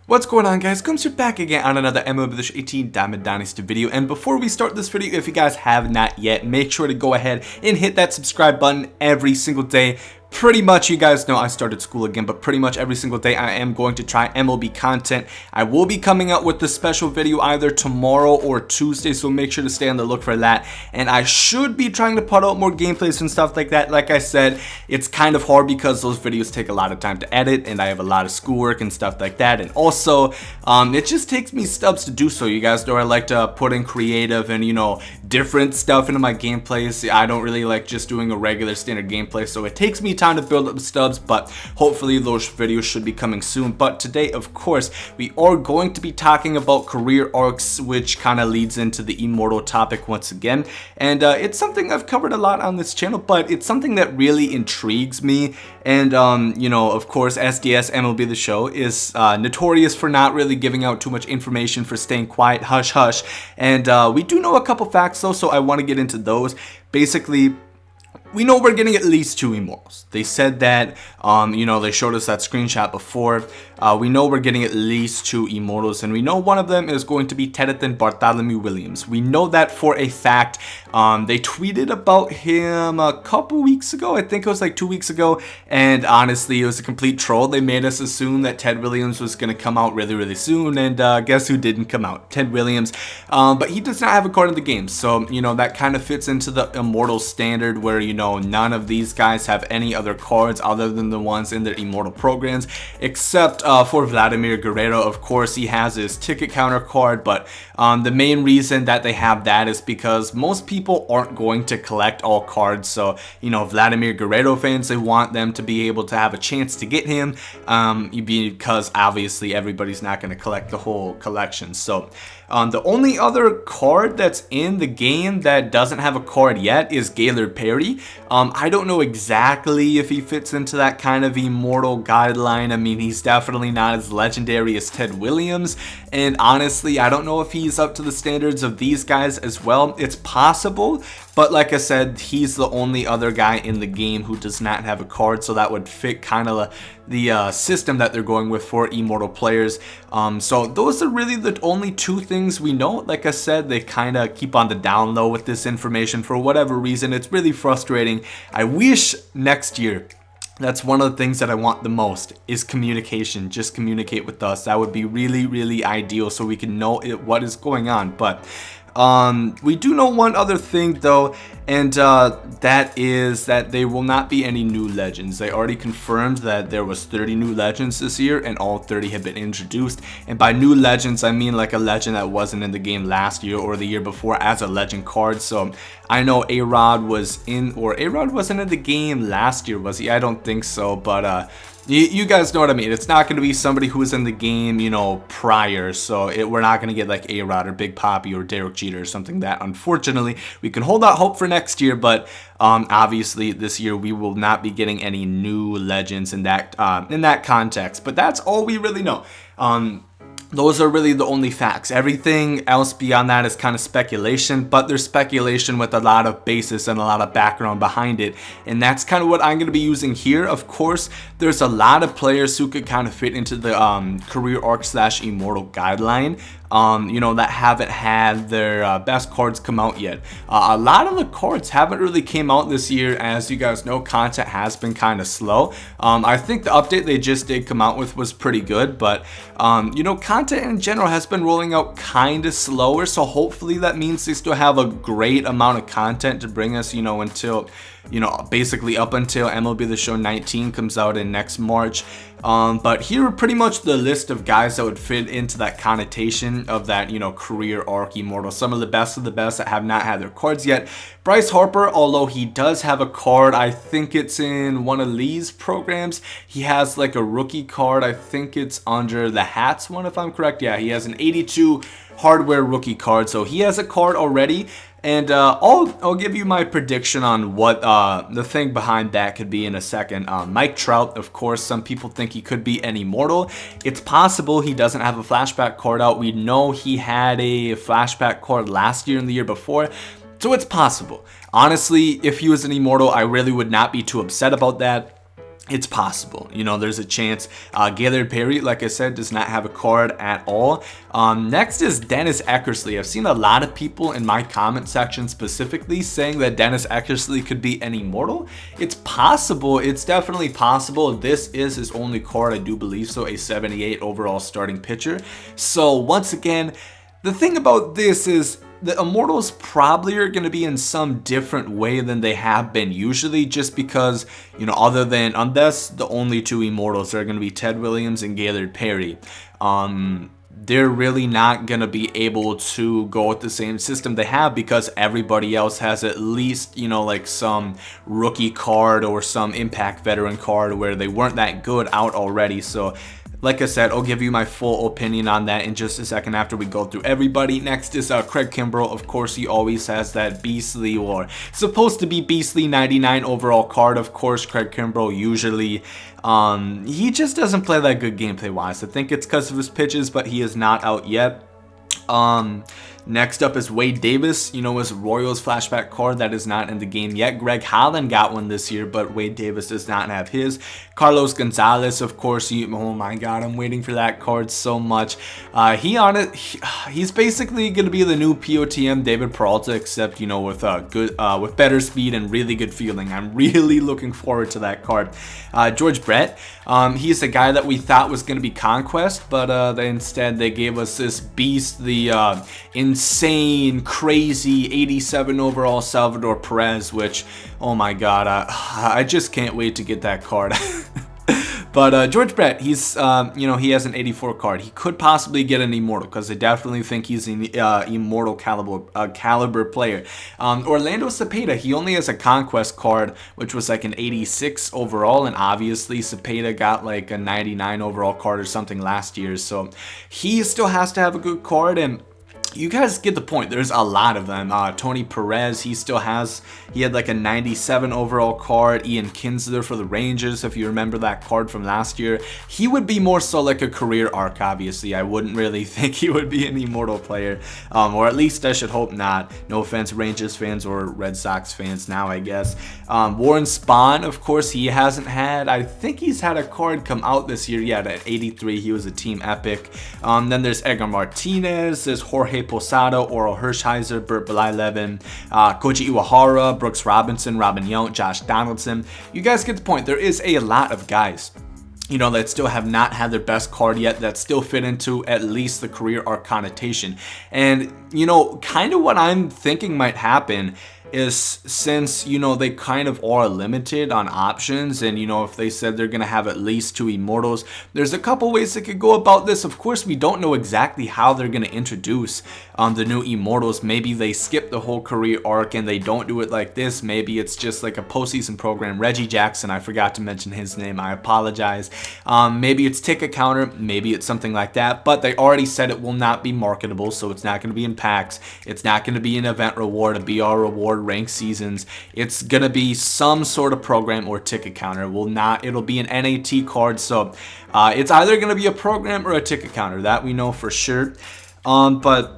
What's going on, guys? Gomes here back again on another MLB The Show 18 Diamond Dynasty video. And before we start this video, if you guys have not yet, make sure to go ahead and hit that subscribe button every single day. Pretty much, you guys know I started school again, but pretty much every single day I am going to try MLB content. I will be coming out with the special video either tomorrow or Tuesday, so make sure to stay on the look for that. And I should be trying to put out more gameplays and stuff like that. Like I said, it's kind of hard because those videos take a lot of time to edit, and I have a lot of schoolwork and stuff like that. And also, it just takes me steps to do so. You guys know I like to put in creative and, you know, different stuff into my gameplays. I don't really like just doing a regular standard gameplay, so it takes me time to build up the stubs, but hopefully those videos should be coming soon. But today, of course, we are going to be talking about career arcs, which kind of leads into the immortal topic once again. And it's something I've covered a lot on this channel, but it's something that really intrigues me. And you know, of course, SDS MLB The Show is notorious for not really giving out too much information, for staying quiet, hush hush. And we do know a couple facts though, so I want to get into those. Basically, we know we're getting at least 2 Immortals. They said that, you know, they showed us that screenshot before. We know we're getting at least 2 Immortals, and we know one of them is going to be Teretin Bartholomew Williams. We know that for a fact. They tweeted about him a couple weeks ago. I think it was like 2 weeks ago, and honestly, it was a complete troll. They made us assume that Ted Williams was going to come out really, really soon, and guess who didn't come out? Ted Williams. But he does not have a card in the game, so, you know, that kind of fits into the Immortal standard where, you know, none of these guys have any other cards other than the ones in their Immortal programs, except for Vladimir Guerrero. Of course, he has his ticket counter card, but the main reason that they have that is because most people aren't going to collect all cards. So, you know, Vladimir Guerrero fans, they want them to be able to have a chance to get him, because obviously everybody's not going to collect the whole collection. So the only other card that's in the game that doesn't have a card yet is Gaylord Perry. I don't know exactly if he fits into that kind of immortal guideline. I mean, he's definitely not as legendary as Ted Williams, and honestly, I don't know if he's up to the standards of these guys as well. It's possible, but like I said, he's the only other guy in the game who does not have a card, so that would fit kind of the system that they're going with for immortal players. So those are really the only 2 things we know. Like I said, they kind of keep on the down low with this information for whatever reason. It's really frustrating. I wish next year, that's one of the things that I want the most, is communication. Just communicate with us. That would be really, really ideal so we can know what is going on. But we do know one other thing though, and that is that there will not be any new legends. They already confirmed that there was 30 new legends this year, and all 30 have been introduced. And by new legends, I mean like a legend that wasn't in the game last year or the year before as a legend card. So I know A-Rod was in, or A-Rod wasn't in the game last year, was he? I don't think so, but you guys know what I mean. It's not going to be somebody who was in the game, you know, prior. So we're not going to get like A-Rod or Big Papi or Derek Jeter or something that, unfortunately, we can hold out hope for next year. But obviously this year we will not be getting any new legends in that context. But that's all we really know. Those are really the only facts. Everything else beyond that is kind of speculation, but there's speculation with a lot of basis and a lot of background behind it. And that's kind of what I'm going to be using here. Of course, there's a lot of players who could kind of fit into the career arc / immortal guideline, you know, that haven't had their best cards come out yet. A lot of the cards haven't really came out this year. As you guys know, content has been kind of slow. I think the update they just did come out with was pretty good, but you know, content in general has been rolling out kind of slower, so hopefully that means they still have a great amount of content to bring us, you know, until, you know, basically up until MLB The Show 19 comes out in next March. But here are pretty much the list of guys that would fit into that connotation of that, you know, career arc immortal. Some of the best that have not had their cards yet. Bryce Harper, although he does have a card, I think it's in one of Lee's programs. He has like a rookie card. I think it's under the Hats one, if I'm correct. Yeah, he has an 82 hardware rookie card, so he has a card already. And I'll give you my prediction on what the thing behind that could be in a second. Mike Trout, of course, some people think he could be an immortal. It's possible he doesn't have a flashback card out. We know he had a flashback card last year and the year before, so it's possible. Honestly, if he was an immortal, I really would not be too upset about that. it's possible. You know, there's a chance. Gaylord Perry, like I said, does not have a card at all. Next is Dennis Eckersley. I've seen a lot of people in my comment section specifically saying that Dennis Eckersley could be an Immortal. It's possible. It's definitely possible. This is his only card, I do believe so, a 78 overall starting pitcher. So once again, the thing about this is the Immortals probably are going to be in some different way than they have been usually, just because, you know, unless the only two Immortals are going to be Ted Williams and Gaylord Perry, they're really not going to be able to go with the same system they have, because everybody else has at least, you know, like some rookie card or some impact veteran card where they weren't that good out already. So like I said, I'll give you my full opinion on that in just a second after we go through everybody. Next is Craig Kimbrell. Of course, he always has that beastly, or supposed to be beastly, 99 overall card. Of course, Craig Kimbrell usually, he just doesn't play that good gameplay wise. I think it's because of his pitches, but he is not out yet. Next up is Wade Davis, you know, his Royals flashback card that is not in the game yet. Greg Holland got one this year, but Wade Davis does not have his. Carlos Gonzalez, of course, oh my god, I'm waiting for that card so much. He's basically going to be the new POTM David Peralta, except, you know, with with better speed and really good fielding. I'm really looking forward to that card. George Brett, he's the guy that we thought was going to be Conquest, but instead they gave us this beast, the insane, crazy 87 overall Salvador Perez, which, oh my god, I just can't wait to get that card. But George Brett, he's, you know, he has an 84 card. He could possibly get an Immortal, because I definitely think he's an Immortal caliber player. Orlando Cepeda, he only has a Conquest card, which was like an 86 overall, and obviously Cepeda got like a 99 overall card or something last year, so he still has to have a good card. And you guys get the point. There's a lot of them. Tony Perez, he had like a 97 overall card. Ian Kinsler for the Rangers, if you remember that card from last year. He would be more so like a career arc, obviously. I wouldn't really think he would be an Immortal player, or at least I should hope not. No offense, Rangers fans or Red Sox fans now, I guess. Warren Spahn, of course, he hasn't had, I think he's had a card come out this year. Yeah, at 83, he was a team epic. Then there's Edgar Martinez, there's Jorge Posada, Oral Hershiser, Burt Blyleven, Koji Iwahara, Brooks Robinson, Robin Yount, Josh Donaldson. You guys get the point. There is a lot of guys, you know, that still have not had their best card yet, that still fit into at least the career arc connotation. And, you know, kind of what I'm thinking might happen is, since, you know, they kind of are limited on options, and, you know, if they said they're going to have at least 2 Immortals, there's a couple ways they could go about this. Of course, we don't know exactly how they're going to introduce the new Immortals. Maybe they skip the whole career arc and they don't do it like this. Maybe it's just like a postseason program. Reggie Jackson, I forgot to mention his name, I apologize. Maybe it's ticket counter, maybe it's something like that, but they already said it will not be marketable, so it's not going to be in packs, it's not going to be an event reward, a BR reward, ranked seasons. It's going to be some sort of program or ticket counter. It'll be an NAT card, so it's either going to be a program or a ticket counter, that we know for sure. But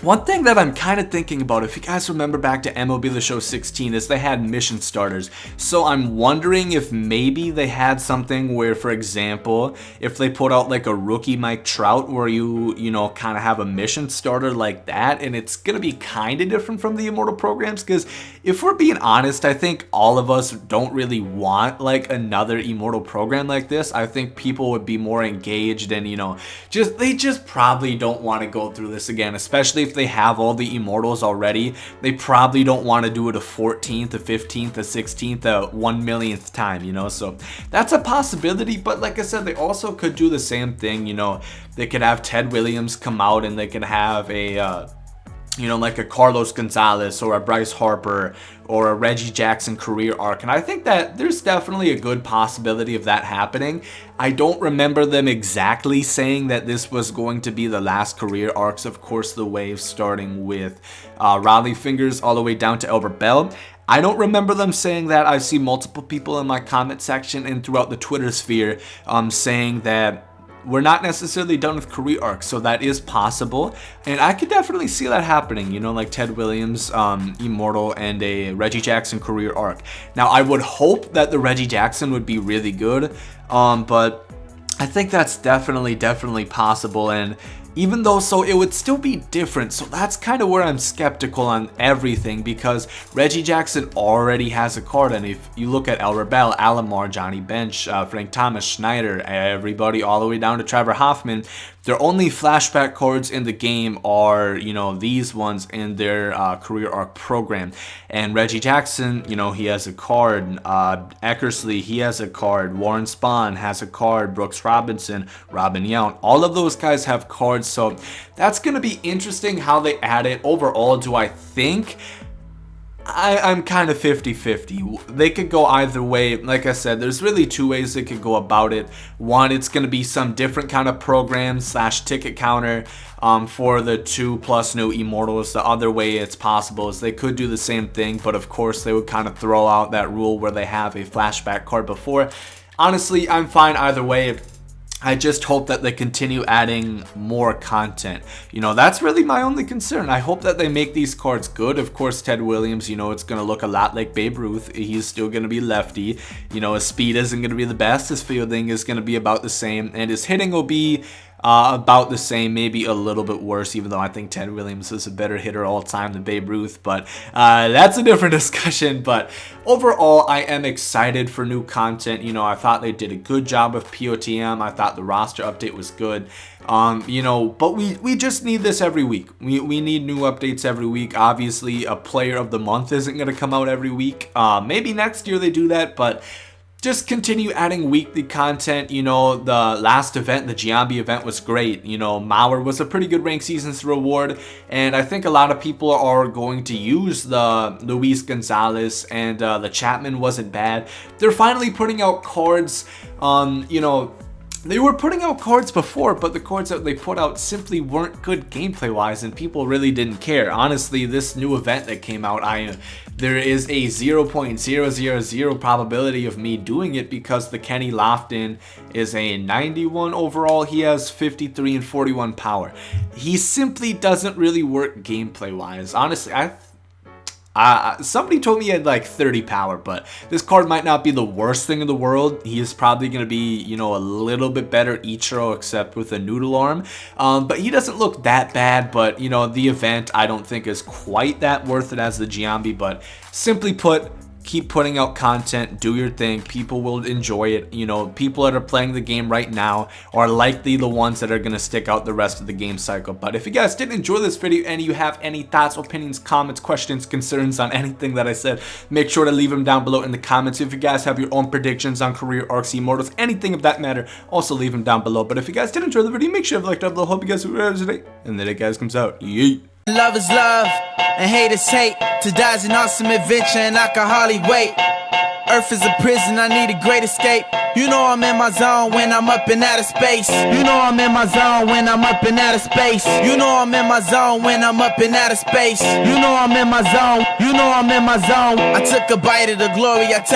one thing that I'm kind of thinking about, if you guys remember back to MLB The Show 16, is they had mission starters. So I'm wondering if maybe they had something where, for example, if they put out like a rookie Mike Trout, where you know, kind of have a mission starter like that, and it's going to be kind of different from the Immortal programs, because if we're being honest, I think all of us don't really want like another Immortal program like this. I think people would be more engaged, and, you know, they just probably don't want to go through this again, especially if they have all the Immortals already. They probably don't want to do it a 14th, a 15th, a 16th, a 1,000,000th time, you know, so that's a possibility. But like I said, they also could do the same thing, you know, they could have Ted Williams come out, and they could have a you know, like a Carlos Gonzalez or a Bryce Harper or a Reggie Jackson career arc. And I think that there's definitely a good possibility of that happening. I don't remember them exactly saying that this was going to be the last career arcs. Of course, the wave starting with Raleigh Fingers all the way down to Albert Bell. I don't remember them saying that. I see multiple people in my comment section and throughout the Twitter sphere saying that we're not necessarily done with career arcs, so that is possible, and I could definitely see that happening, you know, like Ted Williams, Immortal, and a Reggie Jackson career arc. Now, I would hope that the Reggie Jackson would be really good, but I think that's definitely possible, and even though so it would still be different, so that's kind of where I'm skeptical on everything, because Reggie Jackson already has a card, and if you look at El Rebel, Alomar, Johnny Bench, Frank Thomas, Schneider, everybody all the way down to Trevor Hoffman, their only flashback cards in the game are, you know, these ones in their career arc program. And Reggie Jackson, you know, he has a card. Eckersley, he has a card. Warren Spahn has a card. Brooks Robinson, Robin Yount, all of those guys have cards. So that's going to be interesting how they add it. Overall, do I think I'm kind of 50-50. They could go either way. Like I said, there's really two ways they could go about it. One, it's going to be some different kind of program / ticket counter for the 2+ new Immortals. The other way it's possible is they could do the same thing, but of course they would kind of throw out that rule where they have a flashback card before. Honestly, I'm fine either way. I just hope that they continue adding more content. You know, that's really my only concern. I hope that they make these cards good. Of course, Ted Williams, you know, it's going to look a lot like Babe Ruth. He's still going to be lefty. You know, his speed isn't going to be the best. His fielding is going to be about the same. And his hitting will be about the same, maybe a little bit worse, even though I think Ted Williams is a better hitter all time than Babe Ruth, but that's a different discussion. But overall, I am excited for new content. You know, I thought they did a good job with POTM. I thought the roster update was good. You know, but we just need this every week. We need new updates every week. Obviously, a player of the month isn't going to come out every week. Maybe next year they do that, but just continue adding weekly content. You know, the last event, the Giambi event, was great. You know, Mauer was a pretty good ranked seasons reward, and I think a lot of people are going to use the Luis Gonzalez, and the Chapman wasn't bad. They're finally putting out cards. You know, they were putting out cards before, but the cards that they put out simply weren't good gameplay wise, and people really didn't care. Honestly, this new event that came out, there is a 0.000 probability of me doing it, because the Kenny Lofton is a 91 overall. He has 53 and 41 power. He simply doesn't really work gameplay wise. Honestly, somebody told me he had like 30 power, but this card might not be the worst thing in the world. He is probably going to be, you know, a little bit better Ichiro, except with a noodle arm. But he doesn't look that bad, but, you know, the event I don't think is quite that worth it as the Giambi. But simply put, keep putting out content, do your thing, people will enjoy it. You know, people that are playing the game right now are likely the ones that are going to stick out the rest of the game cycle. But if you guys did enjoy this video and you have any thoughts, opinions, comments, questions, concerns on anything that I said, make sure to leave them down below in the comments. If you guys have your own predictions on career arcs, Immortals, anything of that matter, also leave them down below. But if you guys did enjoy the video, make sure to like down below. Hope you guys have today, and then it guys comes out. Yeet. Love is love, and hate is hate. To die is an awesome adventure, and I can hardly wait. Earth is a prison, I need a great escape. You know I'm in my zone when I'm up in outer space. You know I'm in my zone when I'm up in outer space. You know I'm in my zone when I'm up in outer space. You know I'm in my zone. You know I'm in my zone. I took a bite of the glory, I tell you.